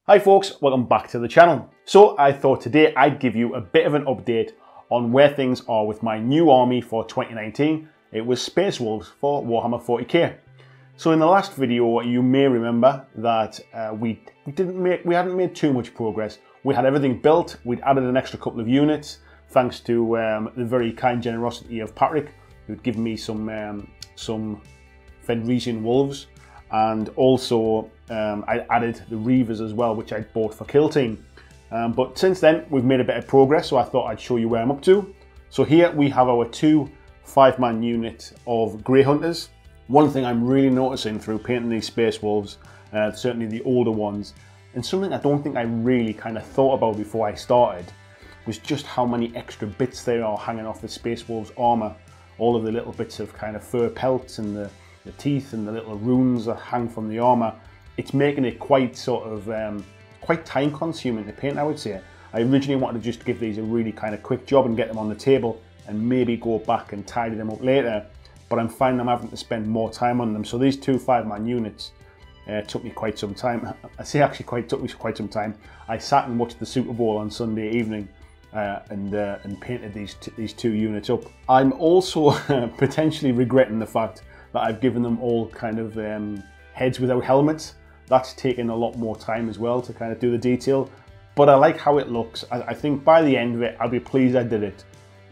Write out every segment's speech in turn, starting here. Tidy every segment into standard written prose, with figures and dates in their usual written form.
Hi folks, welcome back to the channel. So I thought today I'd give you a bit of an update on where things are with my new army for 2019. It was Space Wolves for Warhammer 40K. So in the last video you may remember that we hadn't made too much progress. We had everything built, we'd added an extra couple of units thanks to the very kind generosity of Patrick, who'd given me some Fenrisian wolves. And also I added the Reavers as well, which I'd bought for Kill Team. But since then we've made a bit of progress, so I thought I'd show you where I'm up to. So here we have our two 5-man units of Grey Hunters. One thing I'm really noticing through painting these Space Wolves, certainly the older ones, and something I don't think I really kind of thought about before I started, was just how many extra bits there are hanging off the Space Wolves armour. All of the little bits of kind of fur pelts and the teeth and the little runes that hang from the armour. It's making it quite sort of quite time consuming to paint, I would say. I originally wanted to just give these a really kind of quick job and get them on the table and maybe go back and tidy them up later, but I'm finding I'm having to spend more time on them. So these two 5-man units took me quite some time. I say actually took me quite some time. I sat and watched the Super Bowl on Sunday evening and painted these two units up. I'm also potentially regretting the fact that I've given them all kind of heads without helmets. That's taken a lot more time as well to kind of do the detail, but I like how it looks. I think by the end of it, I'll be pleased I did it,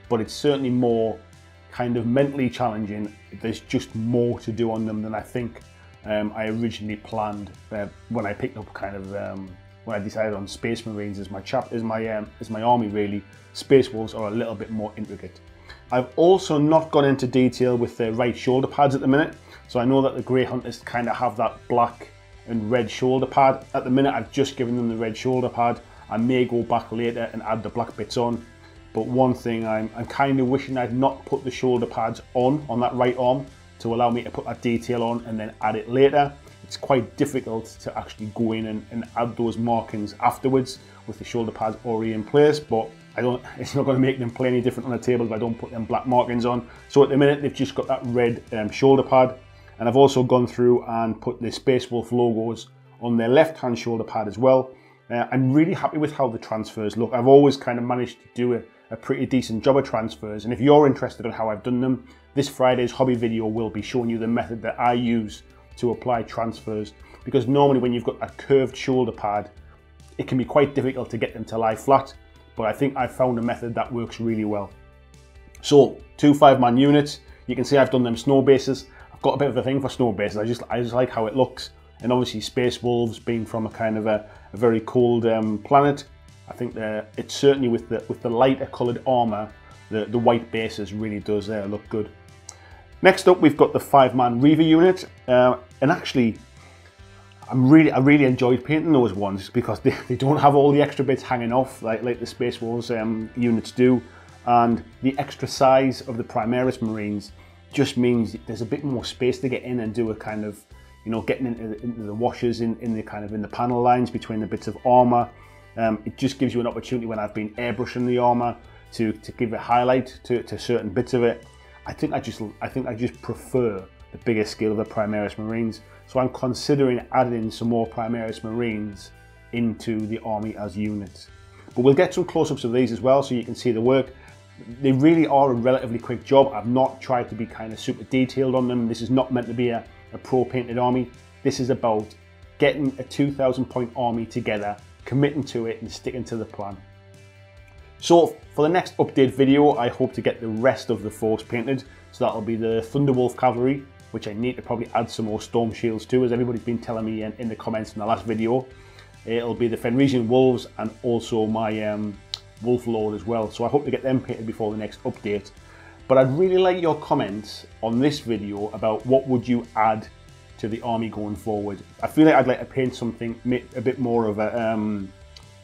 but it's certainly more kind of mentally challenging. There's just more to do on them than I think I originally planned when I picked up kind of, when I decided on Space Marines as my army really. Space Wolves are a little bit more intricate. I've also not gone into detail with the right shoulder pads at the minute. So I know that the Grey Hunters kind of have that black and red shoulder pad. At the minute I've just given them the red shoulder pad. I may go back later and add the black bits on. But one thing I'm kind of wishing I'd not put the shoulder pads on that right arm to allow me to put that detail on and then add it later. It's quite difficult to actually go in and add those markings afterwards with the shoulder pads already in place, but it's not going to make them play any different on the table if I don't put them black markings on. So at the minute they've just got that red shoulder pad, and I've also gone through and put the Space Wolf logos on their left hand shoulder pad as well. I'm really happy with how the transfers look. I've always kind of managed to do a pretty decent job of transfers, and if you're interested in how I've done them, this Friday's hobby video will be showing you the method that I use to apply transfers, because normally when you've got a curved shoulder pad, it can be quite difficult to get them to lie flat. But I think I've found a method that works really well. So, two 5-man units. You can see I've done them snow bases. I've got a bit of a thing for snow bases. I just like how it looks. And obviously Space Wolves being from a kind of a very cold planet, I think it's certainly with the lighter coloured armour, the white bases really does look good. Next up we've got the 5-man Reaver unit, and actually I really enjoyed painting those ones because they don't have all the extra bits hanging off like the Space Wolves units do, and the extra size of the Primaris Marines just means there's a bit more space to get in and do a kind of, you know, getting into the washes in the panel lines between the bits of armour. It just gives you an opportunity when I've been airbrushing the armour to give a highlight to certain bits of it. I think I just prefer the bigger scale of the Primaris Marines. So I'm considering adding some more Primaris Marines into the army as units. But we'll get some close-ups of these as well so you can see the work. They really are a relatively quick job. I've not tried to be kind of super detailed on them. This is not meant to be a pro-painted army. This is about getting a 2,000 point army together, committing to it and sticking to the plan. So for the next update video, I hope to get the rest of the force painted. So that'll be the Thunderwolf Cavalry, which I need to probably add some more storm shields to, as everybody's been telling me in the comments in the last video. It'll be the Fenrisian Wolves and also my Wolf Lord as well. So I hope to get them painted before the next update. But I'd really like your comments on this video about what would you add to the army going forward. I feel like I'd like to paint something a bit more of a,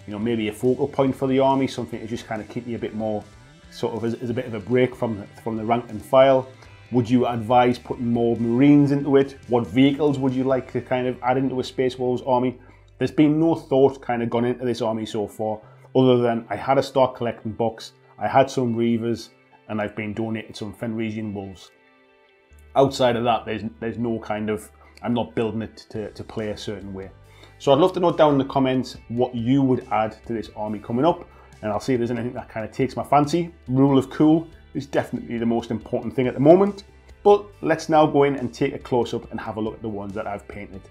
you know, maybe a focal point for the army, something to just kind of keep me a bit more sort of as a bit of a break from the rank and file. Would you advise putting more Marines into it? What vehicles would you like to kind of add into a Space Wolves army? There's been no thought kind of gone into this army so far, other than I had a start collecting box, I had some Reavers, and I've been donating some Fenrisian Wolves. Outside of that, there's no kind of, I'm not building it to play a certain way. So I'd love to note down in the comments what you would add to this army coming up, and I'll see if there's anything that kind of takes my fancy. Rule of cool is definitely the most important thing at the moment, but let's now go in and take a close-up and have a look at the ones that I've painted.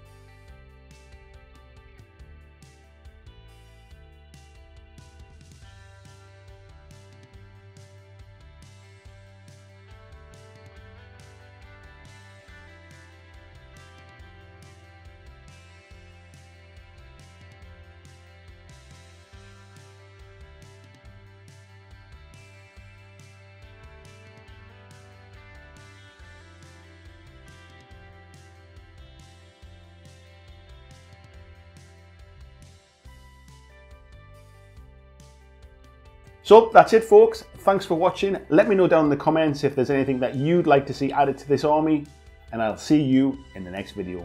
So that's it, folks. Thanks for watching. Let me know down in the comments if there's anything that you'd like to see added to this army, and I'll see you in the next video.